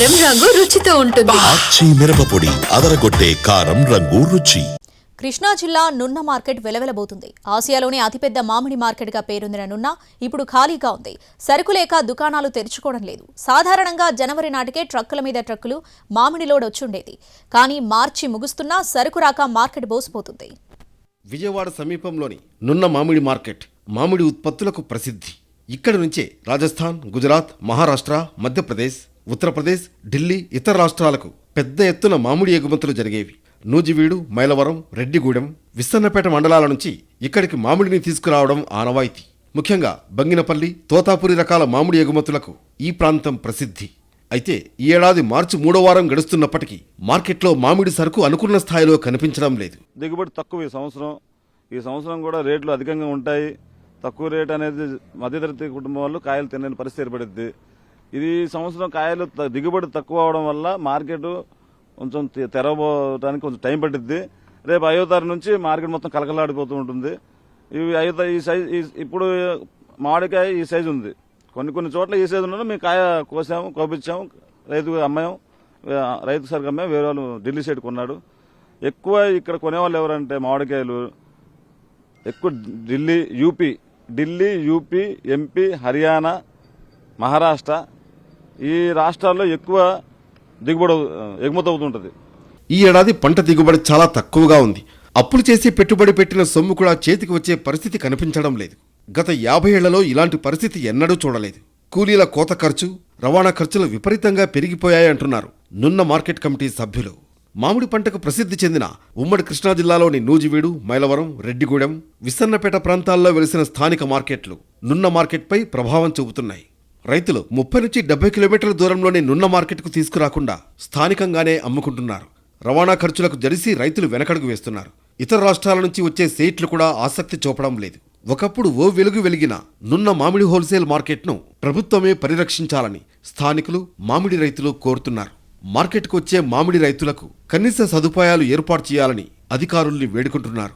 కారం రంగు రుచితో ఉంటుంది. ఆచి మిరపపొడి అదరగొట్టే కారం రంగు రుచి. కృష్ణా జిల్లా నున్న మార్కెట్ వెలవెలబోతుంది. ఆసియాలోనే అతిపెద్ద మామిడి మార్కెట్గా పేరొందిన నున్న ఇప్పుడు ఖాళీగా ఉంది. సరుకు లేక దుకాణాలు తెరుచుకోవడం లేదు. సాధారణంగా జనవరి నాటికే ట్రక్కుల మీద ట్రక్కులు మామిడి లోడ్ వచ్చుండేది. కానీ మార్చి ముగుస్తున్నా సరుకు రాక మార్కెట్ బోసిపోతుంది. విజయవాడ సమీపంలోని నున్న మామిడి మార్కెట్ మామిడి ఉత్పత్తులకు ప్రసిద్ధి. ఇక్కడి నుంచే రాజస్థాన్, గుజరాత్, మహారాష్ట్ర, మధ్యప్రదేశ్, ఉత్తరప్రదేశ్, ఢిల్లీ, ఇతర రాష్ట్రాలకు పెద్ద ఎత్తున మామిడి ఎగుమతులు జరిగేవి. నూజివీడు, మైలవరం, రెడ్డిగూడెం, విస్సన్నపేట మండలాల నుంచి ఇక్కడికి మామిడిని తీసుకురావడం ఆనవాయితీ. ముఖ్యంగా బంగినపల్లి, తోతాపురి రకాల మామిడి ఎగుమతులకు ఈ ప్రాంతం ప్రసిద్ధి. అయితే ఈ ఏడాది మార్చి 3వ వారం గడుస్తున్నప్పటికీ మార్కెట్లో మామిడి సరుకు అనుకున్న స్థాయిలో కనిపించడం లేదు. దిగుబడి తక్కువ ఈ సంవత్సరం కూడా రేట్లు అధికంగా ఉంటాయి. తక్కువ రేటు అనేది మధ్యతరగతి కుటుంబం వాళ్ళు కాయలు తినని పరిస్థితి ఏర్పడుద్ది. ఇది సంవత్సరం కాయలు దిగుబడి తక్కువ అవడం వల్ల మార్కెట్ కొంచెం తెరవడానికి కొంచెం టైం పట్టిద్ది. రేపు 5వ తారీఖు నుంచి మార్కెట్ మొత్తం కలకలాడిపోతూ ఉంటుంది. ఈ సైజ్ ఇప్పుడు మామిడికాయ ఈ సైజు ఉంది. కొన్ని చోట్ల ఈ సైజు ఉన్నా మేము కాయ కోసాము, కోపించాము, రైతుకు అమ్మాము. రైతు సరుకు అమ్మాము, వేరే వాళ్ళు ఢిల్లీ సైడ్ కొన్నాడు. ఎక్కువ ఇక్కడ కొనేవాళ్ళు ఎవరంటే మామిడికాయలు ఎక్కువ ఢిల్లీ, యూపీ, ఎంపీ, హర్యానా, మహారాష్ట్ర ఈ రాష్ట్రాల్లో ఎక్కువ దిగుబడి ఎగుమతి అవుతుంటది. ఈ ఏడాది పంట దిగుబడి చాలా తక్కువగా ఉంది. అప్పులు చేసి పెట్టుబడి పెట్టిన సొమ్ము కూడా చేతికి వచ్చే పరిస్థితి కనిపించడం లేదు. గత 50 ఏళ్లలో ఇలాంటి పరిస్థితి ఎన్నడూ చూడలేదు. కూలీల కోత ఖర్చు, రవాణా ఖర్చులు విపరీతంగా పెరిగిపోయాయంటున్నారు నున్న మార్కెట్ కమిటీ సభ్యులు. మామిడి పంటకు ప్రసిద్ధి చెందిన ఉమ్మడి కృష్ణా జిల్లాలోని నూజివీడు, మైలవరం, రెడ్డిగూడెం, విస్సన్నపేట ప్రాంతాల్లో వెలిసిన స్థానిక మార్కెట్లు నున్న మార్కెట్పై ప్రభావం చూపుతున్నాయి. రైతులు 30 నుంచి 70 కిలోమీటర్ల దూరంలోని నున్న మార్కెట్కు తీసుకురాకుండా స్థానికంగానే అమ్ముకుంటున్నారు. రవాణా ఖర్చులకు జడిసి రైతులు వెనకడుగు వేస్తున్నారు. ఇతర రాష్ట్రాల నుంచి వచ్చే సెయిట్లు కూడా ఆసక్తి చూపడం లేదు. ఒకప్పుడు ఓ వెలుగు వెలిగిన నున్న మామిడి హోల్సేల్ మార్కెట్ను ప్రభుత్వమే పరిరక్షించాలని స్థానికులు, మామిడి రైతులు కోరుతున్నారు. మార్కెట్కు వచ్చే మామిడి రైతులకు కనీస సదుపాయాలు ఏర్పాటు చేయాలని అధికారుల్ని వేడుకుంటున్నారు.